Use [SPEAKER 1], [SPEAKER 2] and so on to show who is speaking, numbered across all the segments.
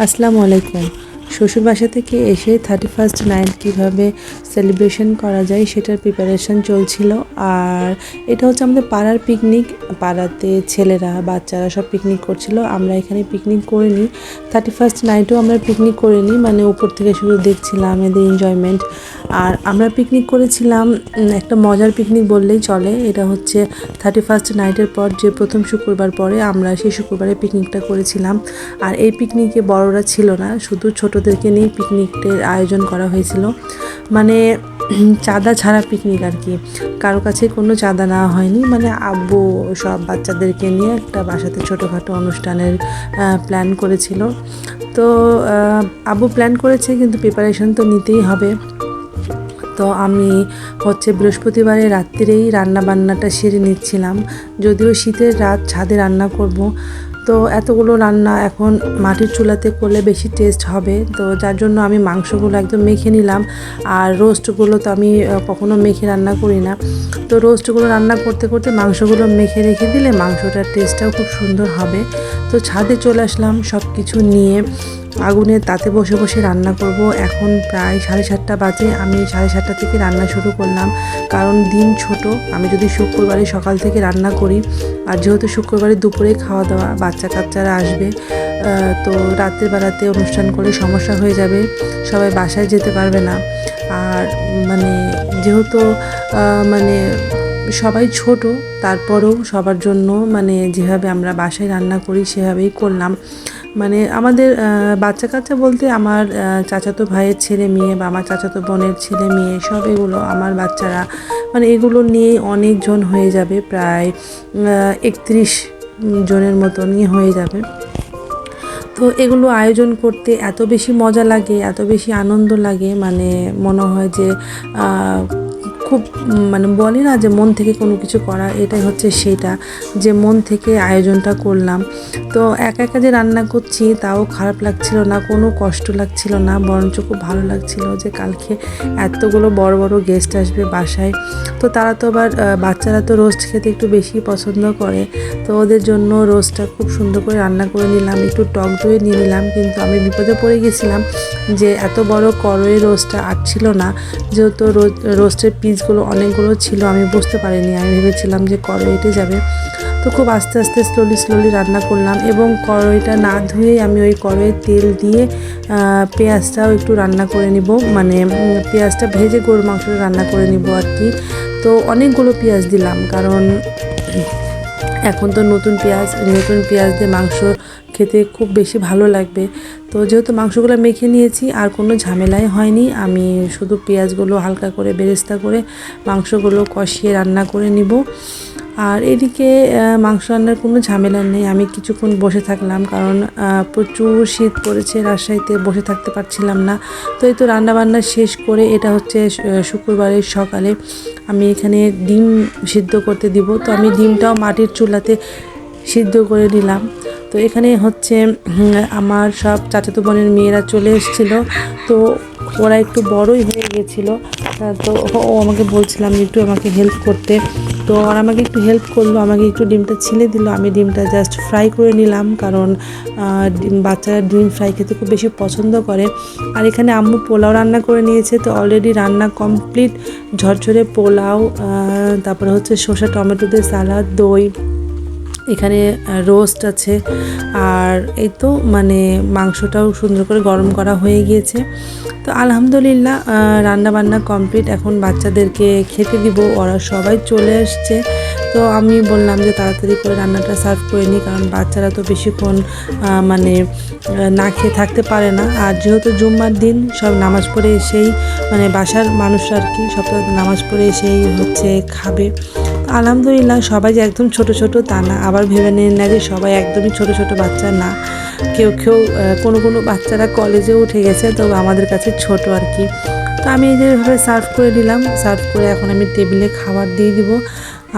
[SPEAKER 1] আসসালামু আলাইকুম। শ্বশুর বাসা থেকে এসে 31st নাইট কীভাবে সেলিব্রেশন করা যায় সেটার প্রিপারেশন চলছিল। আর এটা হচ্ছে আমাদের পাড়ার পিকনিক। পাড়াতে ছেলেরা বাচ্চারা সব পিকনিক করছিল, আমরা এখানে পিকনিক করিনি। 31st নাইটও আমরা পিকনিক করিনি, মানে উপর থেকে শুধু দেখছিলাম এদের এনজয়মেন্ট। আর আমরা পিকনিক করেছিলাম, একটা মজার পিকনিক বললেই চলে। এটা হচ্ছে 31st নাইটের পর যে প্রথম শুক্রবার পরে আমরা সেই শুক্রবারে পিকনিকটা করেছিলাম। আর এই পিকনিকে বড়রা ছিল না, শুধু ছোটদেরকে নিয়ে পিকনিকের আয়োজন করা হয়েছিল। মানে চাঁদা ছাড়া পিকনিক আর কি, কারো কাছে কোনো চাঁদা নেওয়া হয়নি। মানে আব্বু সব বাচ্চাদেরকে নিয়ে একটা বাসাতে ছোটোখাটো অনুষ্ঠানের প্ল্যান করেছিল। তো আব্বু প্ল্যান করেছে, কিন্তু প্রিপারেশন তো নিতেই হবে। তো আমি হচ্ছে বৃহস্পতিবারে রাত্রিরেই রান্না বান্নাটা সেরে নিচ্ছিলাম। যদিও শীতের রাত, ছাদে রান্না করব, তো এতগুলো রান্না এখন মাটির চুলাতে করলে বেশি টেস্ট হবে। তো যার জন্য আমি মাংসগুলো একদম মেখে নিলাম। আর রোস্টগুলো তো আমি কখনো মেখে রান্না করি না, তো রোস্টগুলো রান্না করতে করতে মাংসগুলো মেখে রেখে দিলে মাংসটার টেস্টটাও খুব সুন্দর হবে। তো ছাদে চলে আসলাম সব কিছু নিয়ে, আগুনের তাতে বসে বসে রান্না করব। এখন প্রায় 7:30 বাজে। আমি 7:30 থেকে রান্না শুরু করলাম, কারণ দিন ছোট। আমি যদি শুক্রবারে সকাল থেকে রান্না করি, আর যেহেতু শুক্রবারে দুপুরে খাওয়া দাওয়া, বাচ্চা কাচ্চারা আসবে, তো রাতের বেলাতে অনুষ্ঠান করে সমস্যা হয়ে যাবে, সবাই বাসায় যেতে পারবে না। আর মানে যেহেতু মানে সবাই ছোট, তারপরেও সবার জন্য মানে যেভাবে আমরা বাসায় রান্না করি সেভাবেই করলাম। মানে আমাদের বাচ্চা কাচ্চা বলতে আমার চাচাতো ভাইয়ের ছেলে মেয়ে বা আমার চাচাতো বোনের ছেলে মেয়ে সব, এগুলো আমার বাচ্চারা, মানে এগুলো নিয়ে অনেকজন হয়ে যাবে, প্রায় 31 জনের মতনই হয়ে যাবে। তো এগুলো আয়োজন করতে এত বেশি মজা লাগে, এত বেশি আনন্দ লাগে, মানে মনে হয় যে খুব, মানে বলি না যে মন থেকে কোনো কিছু করা, এটাই হচ্ছে সেটা, যে মন থেকে আয়োজনটা করলাম। তো একা একা যে রান্না করছি তাও খারাপ লাগছিল না, কোনো কষ্ট লাগছিল না, বরঞ্চ খুব ভালো লাগছিল যে কালকে এতগুলো বড় বড় গেস্ট আসবে বাসায়। তো তারা তো আবার বাচ্চারা তো রোস্ট খেতে একটু বেশি পছন্দ করে, তো ওদের জন্য রোস্টটা খুব সুন্দর করে রান্না করে নিলাম। একটু টক দই নিয়ে নিলাম, কিন্তু আমি বিপদে পড়ে গেছিলাম যে এত বড় কড়াই রোস্টটা আটছিল না। যেহেতু রোস্টের পিসগুলো অনেকগুলো ছিল, আমি বুঝতে পারিনি, আমি ভেবেছিলাম যে কড়াইতে যাবে। তো খুব আস্তে আস্তে স্লোলি রান্না করলাম, এবং কড়াইটা না ধুয়েই আমি ওই কড়াইয়ে তেল দিয়ে পেঁয়াজটাও একটু রান্না করে নিব, মানে পেঁয়াজটা ভেজে গরুর মাংসটা রান্না করে নিব আর কি। তো অনেকগুলো পেঁয়াজ দিলাম, কারণ এখন তো নতুন পেঁয়াজ দিয়ে মাংস খেতে খুব বেশি ভালো লাগবে। তো যেহেতু মাংসগুলো মেখে নিয়েছি, আর কোনো ঝামেলাই হয়নি। আমি শুধু পেঁয়াজগুলো হালকা করে বেরেস্তা করে মাংসগুলো কষিয়ে রান্না করে নিব। আর এদিকে মাংস রান্নার কোনো ঝামেলা নেই। আমি কিছুক্ষণ বসে থাকলাম, কারণ প্রচুর শীত পড়েছে রাজশাহীতে, বসে থাকতে পারছিলাম না। তো এই তো রান্নাবান্না শেষ করে, এটা হচ্ছে শুক্রবারের সকালে আমি এখানে ডিম সিদ্ধ করতে দিব। তো আমি ডিমটাও মাটির চুলাতে সিদ্ধ করে নিলাম। তো এখানে হচ্ছে আমার সব চাচাতো বোনের মেয়েরা চলে এসেছিলো, তো ওরা একটু বড়ই হয়ে গেছিলো। তো ও আমাকে বলছিলাম একটু আমাকে হেল্প করতে, তো ওরা আমাকে একটু হেল্প করলো, আমাকে একটু ডিমটা ছিলে দিল। আমি ডিমটা জাস্ট ফ্রাই করে নিলাম, কারণ বাচ্চারা ডিম ফ্রাই খেতে খুব বেশি পছন্দ করে। আর এখানে আম্মু পোলাও রান্না করে নিয়েছে, তো অলরেডি রান্না কমপ্লিট। ঝরঝরে পোলাও, তারপরে হচ্ছে শসা টমেটো দিয়ে সালাদ, দই, এখানে রোস্ট আছে। আর এই তো মানে মাংসটাও সুন্দর করে গরম করা হয়ে গিয়েছে। তো আলহামদুলিল্লাহ রান্না বান্না কমপ্লিট। এখন বাচ্চাদেরকে খেতে দিব, ওরা সবাই চলে আসছে। তো আমি বললাম যে তাড়াতাড়ি করে রান্নাটা সার্ভ করে নিই, কারণ বাচ্চারা তো বেশিক্ষণ মানে না খেয়ে থাকতে পারে না। আর যেহেতু জুম্মার দিন, সব নামাজ পড়ে এসেই, মানে বাসার মানুষরা আর কি, সব নামাজ পড়ে এসেই হচ্ছে খাবে। আলহামদুলিল্লাহ সবাই যে একদম ছোট ছোট তা না, আবার ভেবে নেন না যে সবাই একদমই ছোট ছোট বাচ্চা না। কেউ কোনো বাচ্চারা কলেজে উঠে গেছে, তো আমাদের কাছে ছোট আর কি। তো আমি এই যেভাবে সার্ভ করে দিলাম, সার্ভ করে এখন আমি টেবিলে খাবার দিয়ে দিব।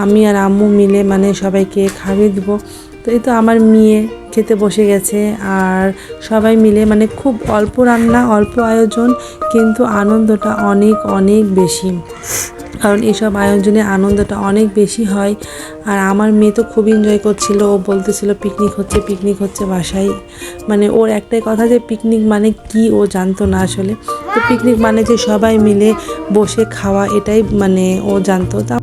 [SPEAKER 1] আমি আর আম্মু মিলে মানে সবাইকে খাইয়ে দিব। তো এই তো আমার মেয়ে খেতে বসে গেছে, আর সবাই মিলে মানে খুব অল্প রান্না, অল্প আয়োজন, কিন্তু আনন্দটা অনেক অনেক বেশি। কারণ এসব আয়োজনে আনন্দটা অনেক বেশি হয়। আর আমার মেয়ে তো খুব এনজয় করছিল, ও বলতেছিল পিকনিক হচ্ছে বাসায়। মানে ওর একটাই কথা যে পিকনিক মানে কি ও জানতো না আসলে। তো পিকনিক মানে যে সবাই মিলে বসে খাওয়া, এটাই মানে ও জানতো। তা